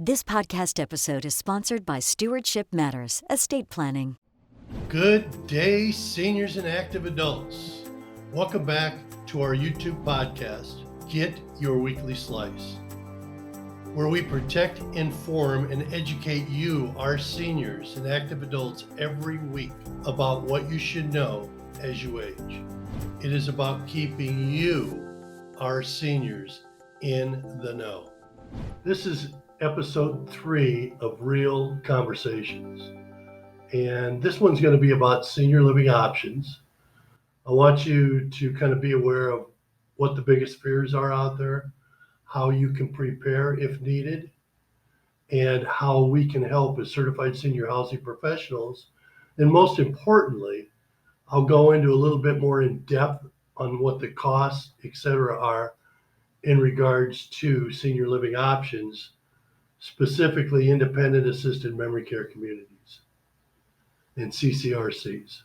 This podcast episode is sponsored by Stewardship Matters, Estate Planning. Good day, seniors and active adults. Welcome back to our YouTube podcast, Get Your Weekly Slice, where we protect, inform, and educate you, our seniors and active adults, every week about what you should know as you age. It is about keeping you, our seniors, in the know. This is episode 3 of Real Conversations. And this one's going to be about senior living options. I want you to kind of be aware of what the biggest fears are out there, how you can prepare if needed, and how we can help as certified senior housing professionals. And most importantly, I'll go into a little bit more in depth on what the costs, et cetera, are in regards to senior living options, specifically independent assisted memory care communities and CCRCs.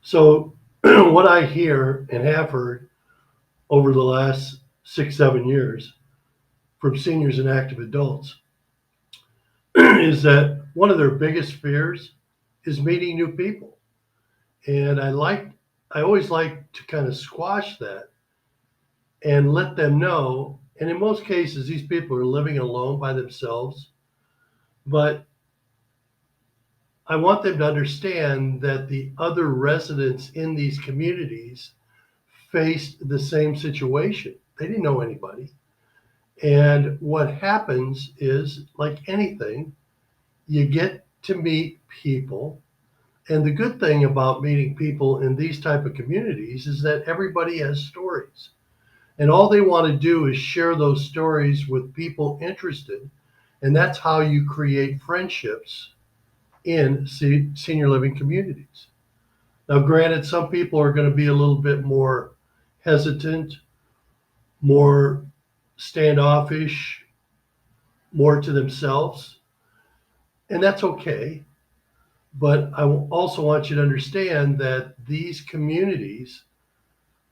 So what I hear and have heard over the last 6-7 years from seniors and active adults is that one of their biggest fears is meeting new people. And I always like to kind of squash that and let them know. And in most cases, these people are living alone by themselves, but I want them to understand that the other residents in these communities faced the same situation. They didn't know anybody. And what happens is, like anything, you get to meet people. And the good thing about meeting people in these type of communities is that everybody has stories. And all they want to do is share those stories with people interested. And that's how you create friendships in senior living communities. Now, granted, some people are going to be a little bit more hesitant, more standoffish, more to themselves, and that's okay. But I also want you to understand that these communities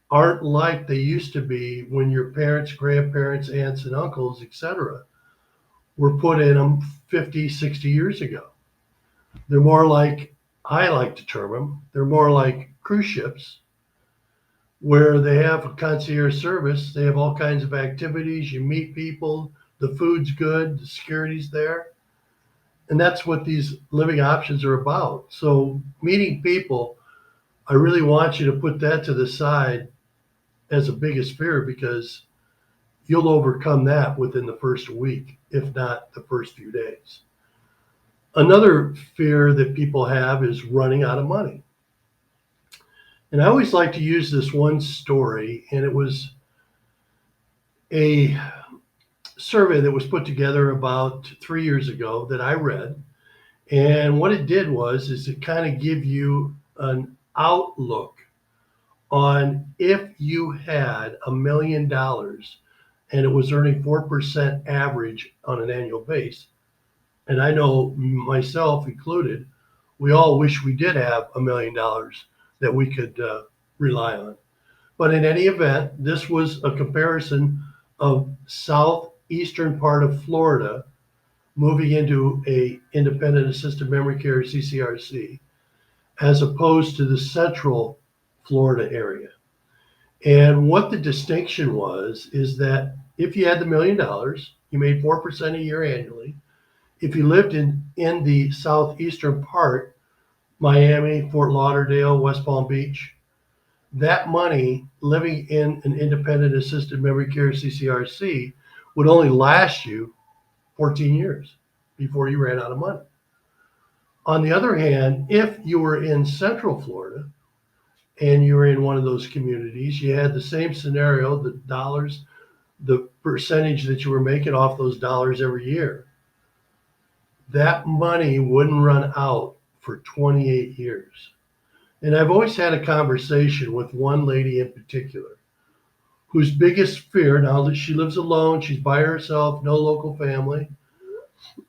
aren't like they used to be when your parents, grandparents, aunts, and uncles, etc., were put in them 50, 60 years ago. They're more like, I like to term them, they're more like cruise ships where they have a concierge service. They have all kinds of activities. You meet people, the food's good, the security's there. And that's what these living options are about. So meeting people, I really want you to put that to the side as a biggest fear, because you'll overcome that within the first week, if not the first few days. Another fear that people have is running out of money. And I always like to use this one story, and it was a survey that was put together about 3 years ago that I read. And what it did is it kind of give you an outlook on if you had $1 million and it was earning 4% average on an annual base. And I know myself included, we all wish we did have $1 million that we could rely on. But in any event, this was a comparison of southeastern part of Florida moving into a independent assisted memory care CCRC, as opposed to the central Florida area. And what the distinction was is that if you had the $1 million, you made 4% a year annually. If you lived in the southeastern part, Miami, Fort Lauderdale, West Palm Beach, that money living in an independent assisted memory care CCRC would only last you 14 years before you ran out of money. On the other hand, if you were in Central Florida and you were in one of those communities, you had the same scenario, the dollars, the percentage that you were making off those dollars every year, that money wouldn't run out for 28 years. And I've always had a conversation with one lady in particular whose biggest fear, now that she lives alone, she's by herself, no local family,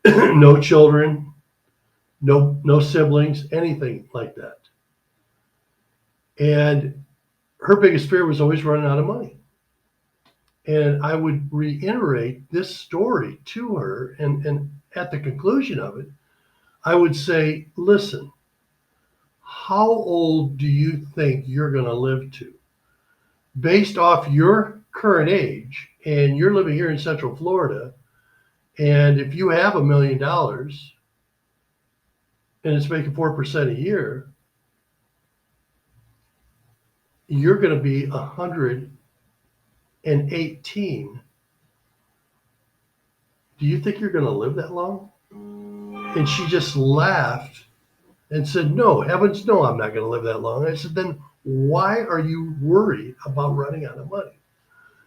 no children, no siblings, anything like that. And her biggest fear was always running out of money. And I would reiterate this story to her. And at the conclusion of it, I would say, listen, how old do you think you're going to live to? Based off your current age, and you're living here in Central Florida, and if you have $1 million and it's making 4% a year, you're going to be 118. Do you think you're going to live that long? And she just laughed and said, no, heavens no, I'm not going to live that long. I said, then why are you worried about running out of money?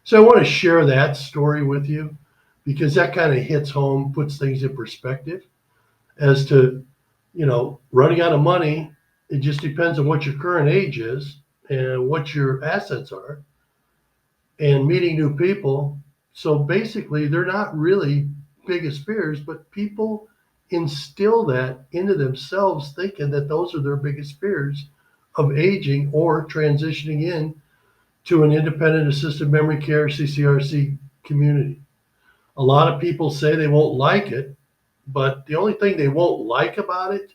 So I want to share that story with you because that kind of hits home, puts things in perspective as to, running out of money. It just depends on what your current age is and what your assets are and meeting new people. So basically, they're not really biggest fears, but people instill that into themselves thinking that those are their biggest fears of aging or transitioning in to an independent assisted memory care CCRC community. A lot of people say they won't like it, but the only thing they won't like about it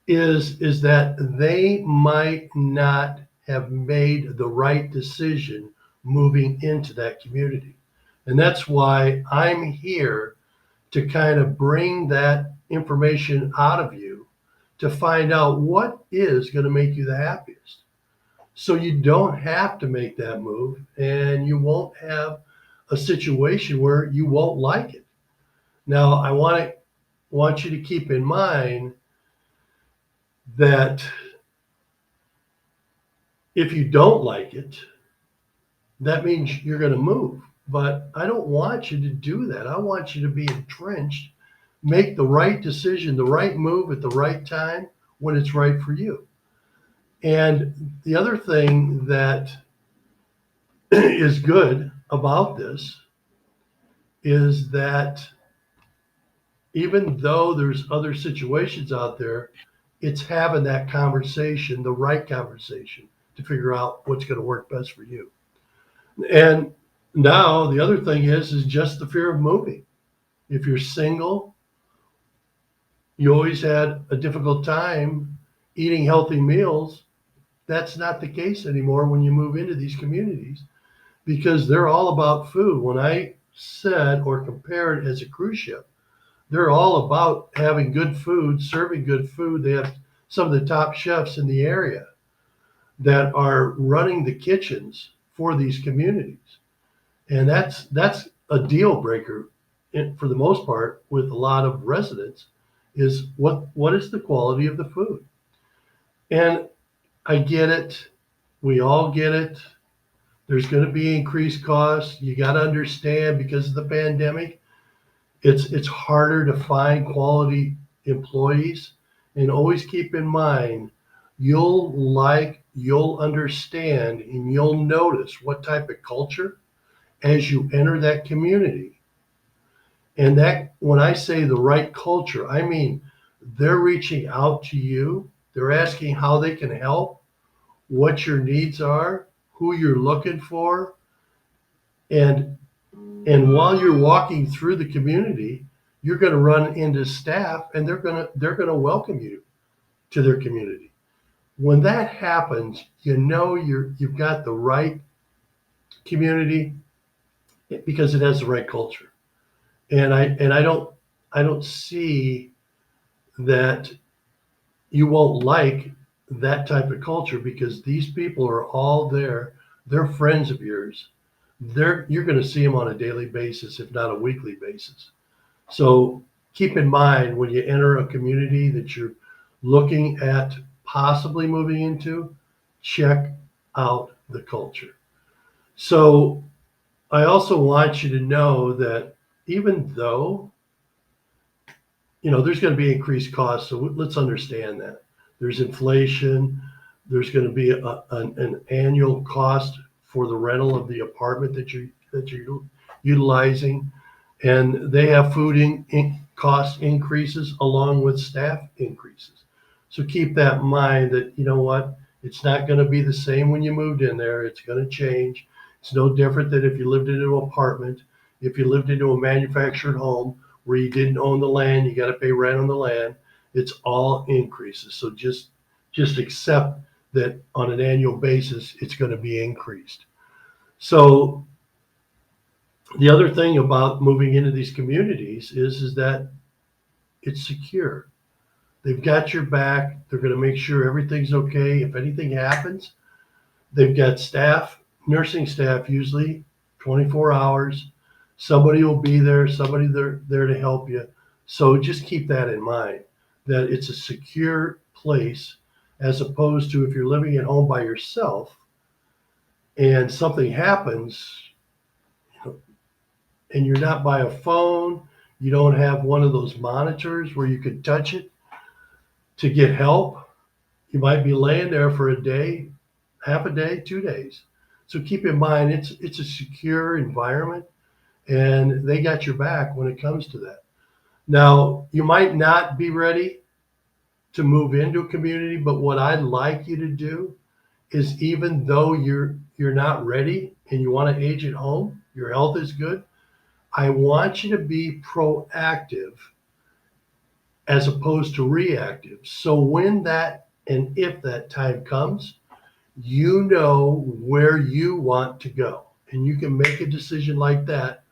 is that they might not have made the right decision moving into that community. And that's why I'm here to kind of bring that information out of you to find out what is going to make you the happiest. So you don't have to make that move and you won't have a situation where you won't like it. Now, I want you to keep in mind that if you don't like it, that means you're going to move. But I don't want you to do that. I want you to be entrenched, make the right decision, the right move at the right time when it's right for you. And the other thing that is good about this is that even though there's other situations out there, it's having that conversation, the right conversation, to figure out what's going to work best for you. And now the other thing is just the fear of moving. If you're single, you always had a difficult time eating healthy meals. That's not the case anymore when you move into these communities because they're all about food. When I said or compared as a cruise ship, they're all about having good food, serving good food. They have some of the top chefs in the area that are running the kitchens for these communities. And that's a deal breaker for the most part with a lot of residents is what is the quality of the food? And I get it. We all get it. There's going to be increased costs. You got to understand because of the pandemic, it's harder to find quality employees. And always keep in mind, you'll understand, and you'll notice what type of culture as you enter that community. And that, when I say the right culture, I mean they're reaching out to you. They're asking how they can help, what your needs are, who you're looking for. And while you're walking through the community, you're going to run into staff and they're going to welcome you to their community. When that happens, you've got the right community because it has the right culture. And I don't see that you won't like that type of culture because these people are all there. They're friends of yours. You're going to see them on a daily basis, if not a weekly basis. So keep in mind when you enter a community that you're looking at possibly moving into, check out the culture. So I also want you to know that even though there's going to be increased costs. So let's understand that. There's inflation. There's going to be an annual cost for the rental of the apartment that you're utilizing, and they have food cost increases along with staff increases. So keep that in mind that it's not going to be the same when you moved in there. It's going to change. It's no different than if you lived in an apartment, if you lived into a manufactured home where you didn't own the land, you got to pay rent on the land. It's all increases. So just accept that on an annual basis, it's going to be increased. So the other thing about moving into these communities is that it's secure. They've got your back. They're going to make sure everything's okay. If anything happens, they've got staff, nursing staff usually 24 hours. Somebody will be there, somebody there to help you. So just keep that in mind, that it's a secure place as opposed to if you're living at home by yourself and something happens, and you're not by a phone, you don't have one of those monitors where you could touch it to get help. You might be laying there for a day, half a day, 2 days. So keep in mind, it's a secure environment, and they got your back when it comes to that. Now, you might not be ready to move into a community, but what I'd like you to do is, even though you're not ready and you want to age at home, your health is good, I want you to be proactive as opposed to reactive. So when that and if that time comes, you know where you want to go. And you can make a decision like that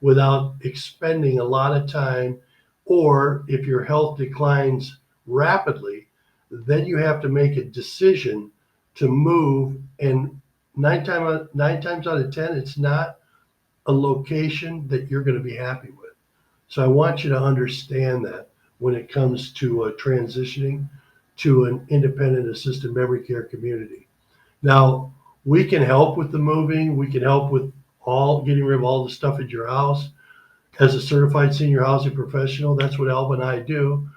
without expending a lot of time. Or if your health declines rapidly, then you have to make a decision to move. And nine times out of 10, it's not a location that you're going to be happy with. So I want you to understand that when it comes to transitioning to an independent assisted memory care community. Now, we can help with the moving. We can help with all getting rid of all the stuff at your house. As a certified senior housing professional, that's what Alba and I do.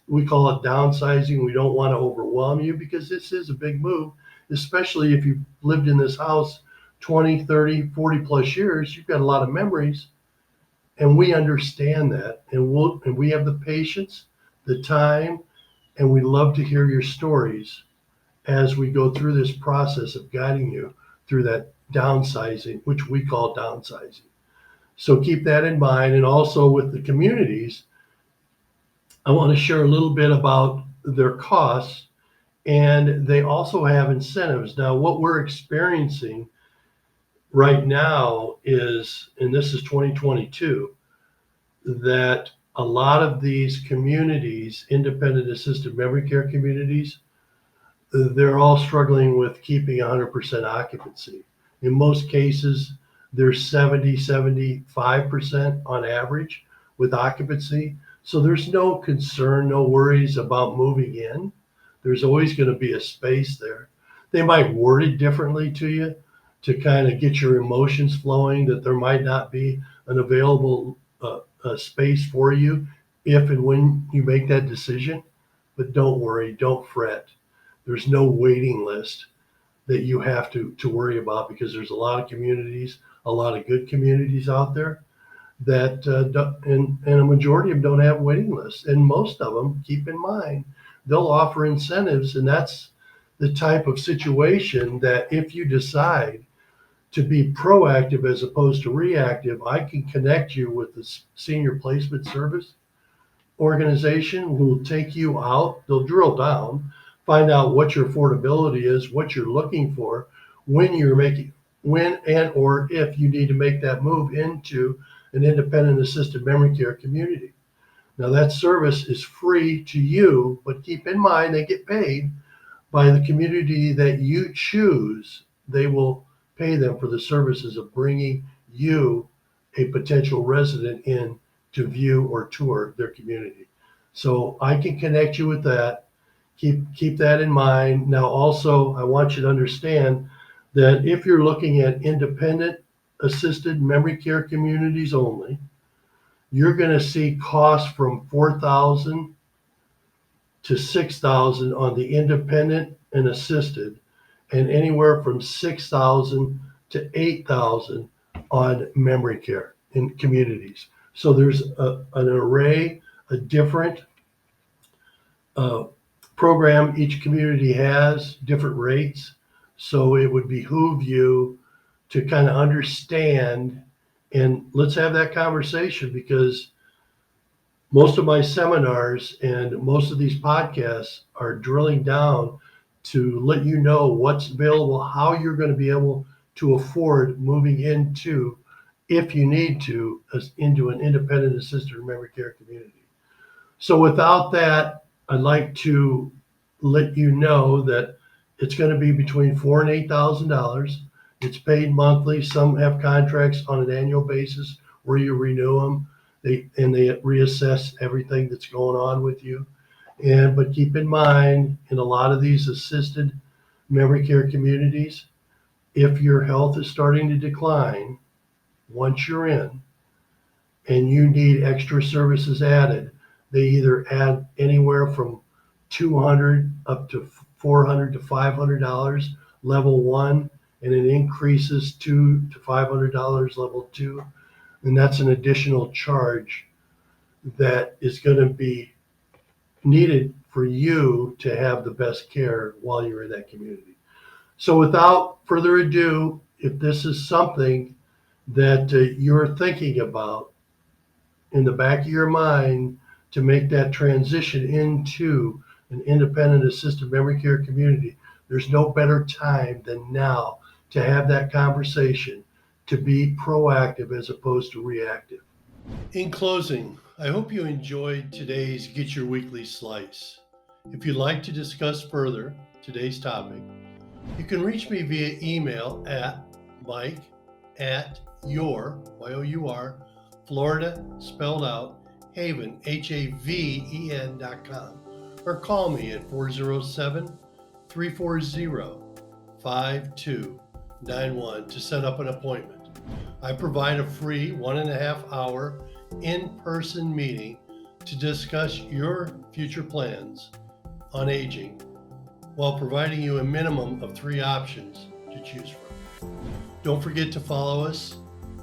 We call it downsizing. We don't want to overwhelm you because this is a big move, especially if you've lived in this house 20, 30, 40 plus years. You've got a lot of memories, and we understand that. And we have the patience, the time, and we love to hear your stories as we go through this process of guiding you through that downsizing, which we call downsizing. So keep that in mind. And also with the communities, I want to share a little bit about their costs, and they also have incentives. Now, what we're experiencing right now is, and this is 2022, that a lot of these communities, independent assisted memory care communities, they're all struggling with keeping 100% occupancy. In most cases, they're 70, 75% on average with occupancy. So there's no concern, no worries about moving in. There's always going to be a space there. They might word it differently to you to kind of get your emotions flowing, that there might not be an available space for you if and when you make that decision. But don't worry, don't fret. There's no waiting list that you have to worry about, because there's a lot of communities, a lot of good communities out there that and a majority of them don't have waiting lists. And most of them, keep in mind, they'll offer incentives. And that's the type of situation that if you decide to be proactive as opposed to reactive, I can connect you with the senior placement service organization who will take you out. They'll drill down, find out what your affordability is, what you're looking for, when and or if you need to make that move into an independent assisted memory care community. Now, that service is free to you, but keep in mind they get paid by the community that you choose. They will pay them for the services of bringing you, a potential resident, in to view or tour their community. So I can connect you with that. Keep that in mind. Now, also, I want you to understand that if you're looking at independent assisted memory care communities only, you're going to see costs from $4,000 to $6,000 on the independent and assisted, and anywhere from $6,000 to $8,000 on memory care in communities. So there's an array, a different program each community has, different rates. So it would behoove you to kind of understand, and let's have that conversation, because most of my seminars and most of these podcasts are drilling down to let you know what's available, how you're going to be able to afford moving into, if you need to, into an independent assisted memory care community. So without that, I'd like to let you know that it's going to be between $4,000 and $8,000. It's paid monthly. Some have contracts on an annual basis where you renew them. They reassess everything that's going on with you. But keep in mind, in a lot of these assisted memory care communities, if your health is starting to decline once you're in, and you need extra services added, they either add anywhere from $200 up to $400 to $500 level one, and it increases $200 to $500 level two, and that's an additional charge that is going to be needed for you to have the best care while you're in that community. So without further ado, if this is something that you're thinking about in the back of your mind to make that transition into an independent assisted memory care community, there's no better time than now to have that conversation, to be proactive as opposed to reactive. In closing, I hope you enjoyed today's Get Your Weekly Slice. If you'd like to discuss further today's topic, you can reach me via email at mike@your, Y-O-U-R, Florida, spelled out, Haven, Haven.com, or call me at 407-340-5291 to set up an appointment. I provide a free 1.5 hour in-person meeting to discuss your future plans on aging, while providing you a minimum of 3 options to choose from. Don't forget to follow us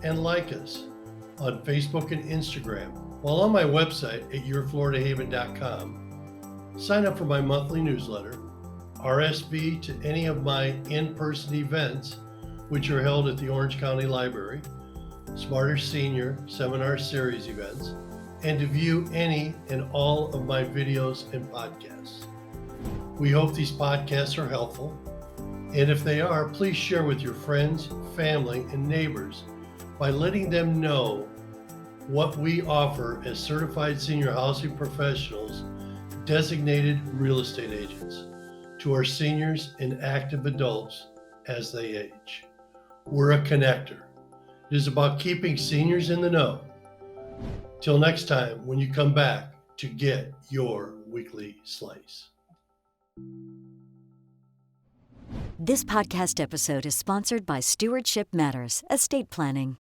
and like us on Facebook and Instagram. While on my website at yourfloridahaven.com, sign up for my monthly newsletter, RSV to any of my in-person events, which are held at the Orange County Library, Smarter Senior Seminar Series events, and to view any and all of my videos and podcasts. We hope these podcasts are helpful, and if they are, please share with your friends, family, and neighbors by letting them know what we offer as certified senior housing professionals, designated real estate agents, to our seniors and active adults as they age. We're a connector. It is about keeping seniors in the know. Till next time, when you come back to get your weekly slice. This podcast episode is sponsored by Stewardship Matters, Estate Planning.